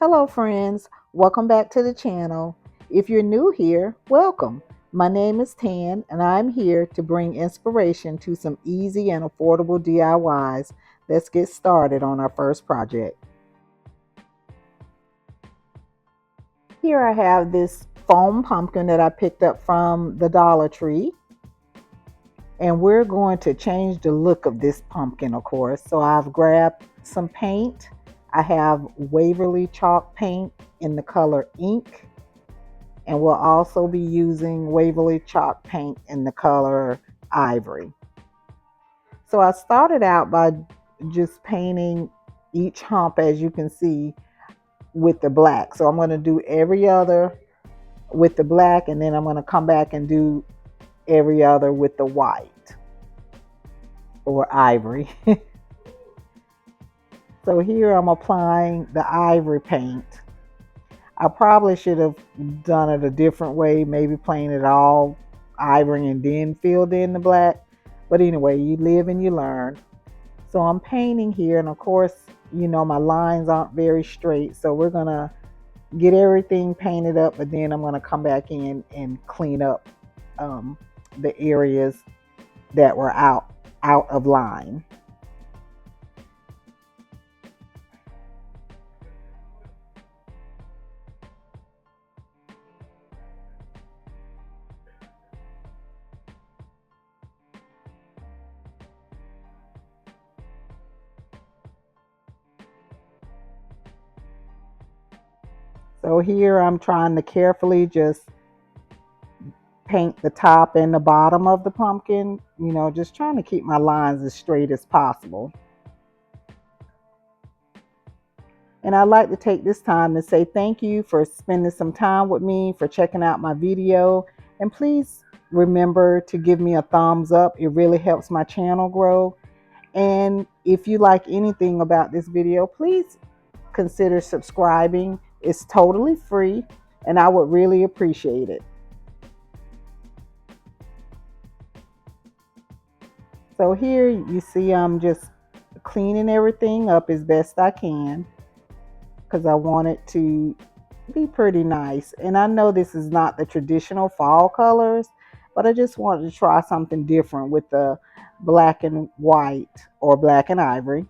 Hello friends, welcome back to the channel. If you're new here, welcome. My name is Tan and I'm here to bring inspiration to some easy and affordable DIYs. Let's get started on our first project. Here I have this foam pumpkin that I picked up from the Dollar Tree. And we're going to change the look of this pumpkin, of course. So I've grabbed some paint. I have WAVERLY chalk paint in the color ink. And we'll also be using WAVERLY chalk paint in the color ivory. So I started out by just painting each hump, as you can see, with the black. So I'm going to do every other with the black, and then I'm going to come back and do every other with the white or ivory. So here I'm applying the ivory paint. I probably should have done it a different way, maybe painted it all ivory and then filled in the black. But anyway, you live and you learn. So I'm painting here, and of course, you know, my lines aren't very straight. So we're gonna get everything painted up, but then I'm gonna come back in and clean up the areas that were out of line. So here I'm trying to carefully just paint the top and the bottom of the pumpkin, you know, just trying to keep my lines as straight as possible. And I'd like to take this time to say thank you for spending some time with me, for checking out my video. And please remember to give me a thumbs up. It really helps my channel grow. And if you like anything about this video, please consider subscribing. It's totally free and I would really appreciate it. So here you see I'm just cleaning everything up as best I can because I want it to be pretty nice. And I know this is not the traditional fall colors, but I just wanted to try something different with the black and white or black and ivory.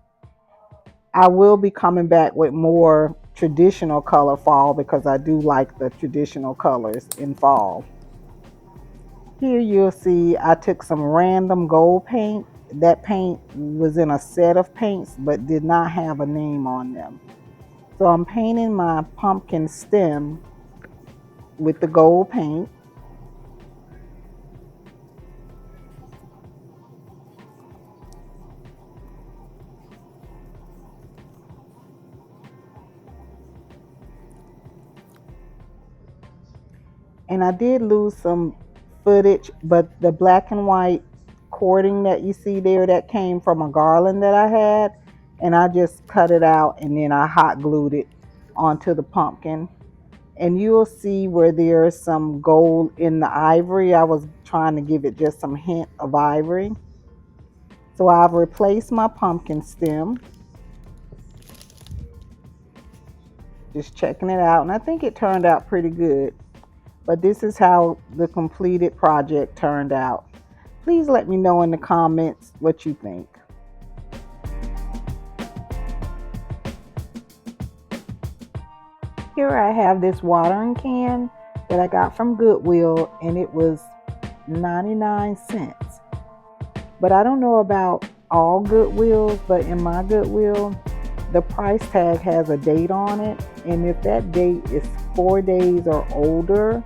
I will be coming back with more traditional color fall because I do like the traditional colors in fall. Here you'll see I took some random gold paint. That paint was in a set of paints but did not have a name on them. So I'm painting my pumpkin stem with the gold paint. And I did lose some footage, but the black and white cording that you see there, that came from a garland that I had, and I just cut it out and then I hot glued it onto the pumpkin. And you'll see where there's some gold in the ivory. I was trying to give it just some hint of ivory. So I've replaced my pumpkin stem. Just checking it out, and I think it turned out pretty good. But this is how the completed project turned out. Please let me know in the comments what you think. Here I have this watering can that I got from Goodwill, and it was 99 cents. But I don't know about all Goodwills, but in my Goodwill, the price tag has a date on it. And if that date is 4 days or older,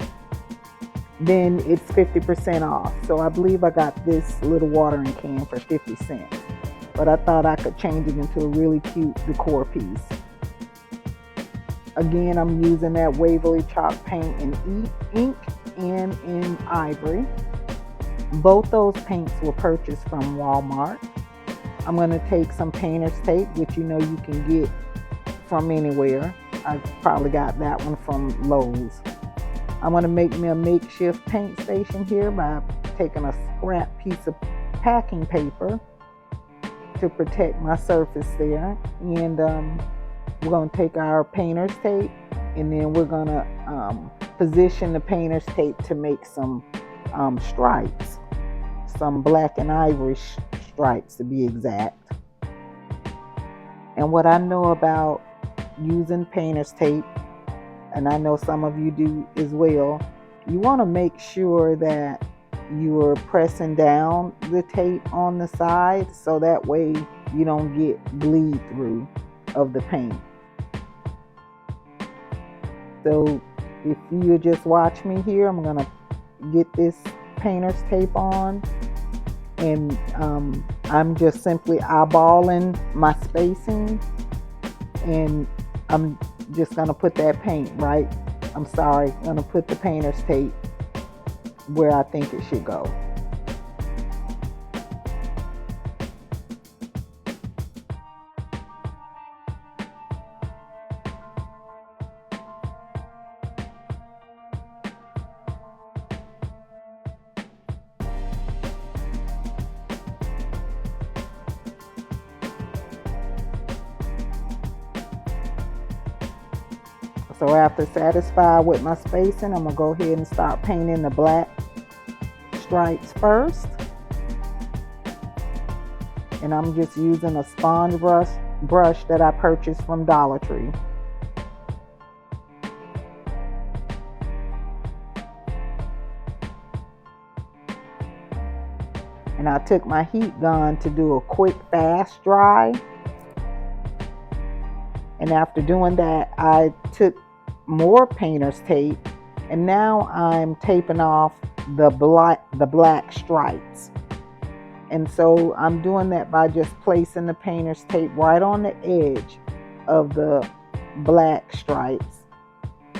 then it's 50% off. So I believe I got this little watering can for 50 cents. But I thought I could change it into a really cute decor piece. Again, I'm using that WAVERLY chalk paint in ink and in ivory. Both those paints were purchased from Walmart. I'm going to take some painter's tape, which you know you can get from anywhere. I probably got that one from Lowe's. I'm going to make me a makeshift paint station here by taking a scrap piece of packing paper to protect my surface there. And we're going to take our painter's tape, and then we're going to position the painter's tape to make some stripes, some black and ivory stripes to be exact. And what I know about using painter's tape, and I know some of you do as well, you want to make sure that you're pressing down the tape on the side so that way you don't get bleed through of the paint. So if you just watch me here, I'm going to get this painter's tape on, and I'm just simply eyeballing my spacing, and I'm just going to put that paint right. I'm going to put the painter's tape where I think it should go. So after satisfied with my spacing, I'm going to go ahead and start painting the black stripes first. And I'm just using a sponge brush that I purchased from Dollar Tree. And I took my heat gun to do a quick fast dry. And after doing that, I took more painter's tape, and now I'm taping off the black stripes. And so I'm doing that by just placing the painter's tape right on the edge of the black stripes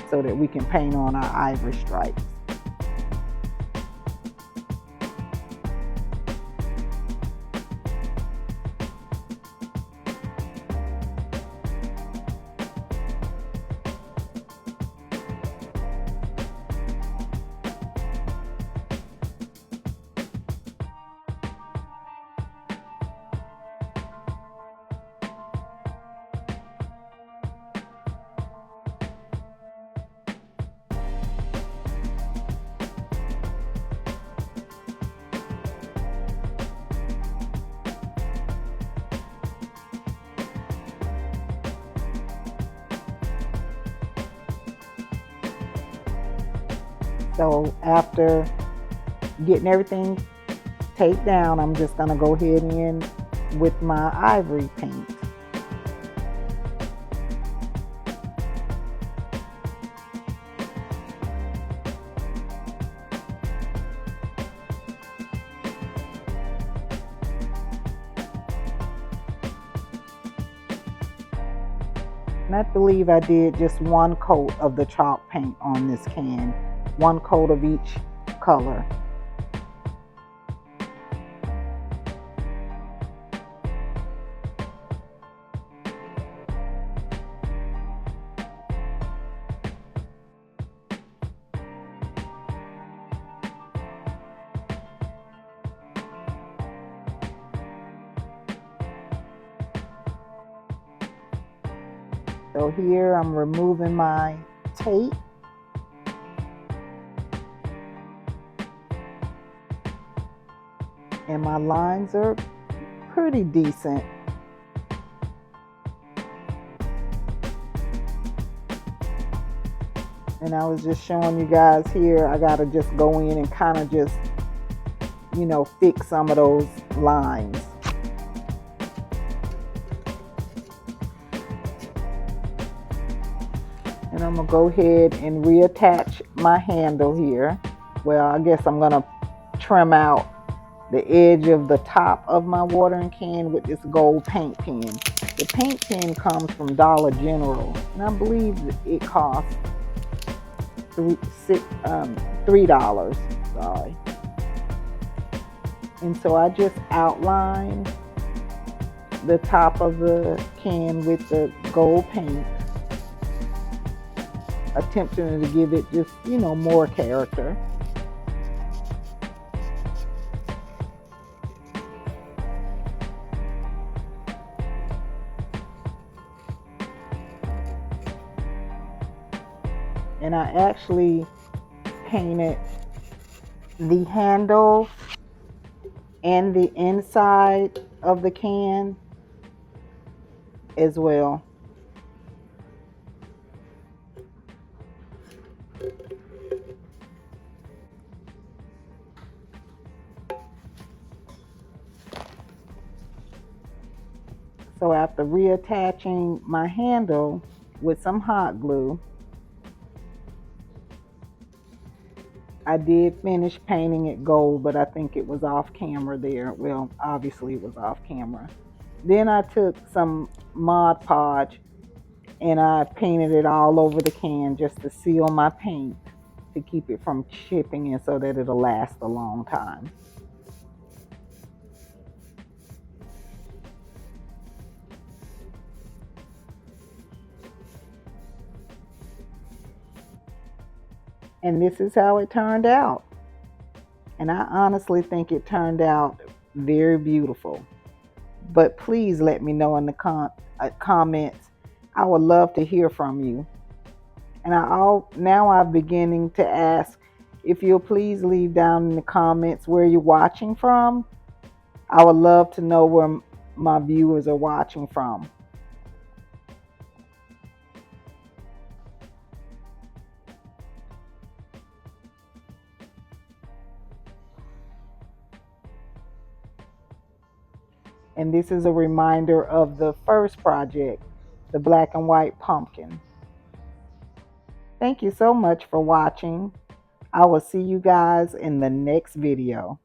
so that we can paint on our ivory stripes. So after getting everything taped down, I'm just going to go ahead in with my ivory paint. And I believe I did just one coat of the chalk paint on this can, one coat of each color. So here I'm removing my tape. And my lines are pretty decent. And I was just showing you guys here, I gotta just go in and kind of just, fix some of those lines. And I'm gonna go ahead and reattach my handle here. Well, I guess I'm gonna trim out the edge of the top of my watering can with this gold paint pen. The paint pen comes from Dollar General, and I believe it costs $3. Sorry. And so I just outlined the top of the can with the gold paint, attempting to give it just, more character. And I actually painted the handle and the inside of the can as well. So after reattaching my handle with some hot glue, I did finish painting it gold, but I think it was off camera there. Well, obviously it was off camera. Then I took some Mod Podge and I painted it all over the can just to seal my paint to keep it from chipping and so that it'll last a long time. And this is how it turned out. And I honestly think it turned out very beautiful. But please let me know in the comments. I would love to hear from you. And now I'm beginning to ask if you'll please leave down in the comments where you're watching from. I would love to know where my viewers are watching from. And this is a reminder of the first project, the black and white pumpkin. Thank you so much for watching. I will see you guys in the next video.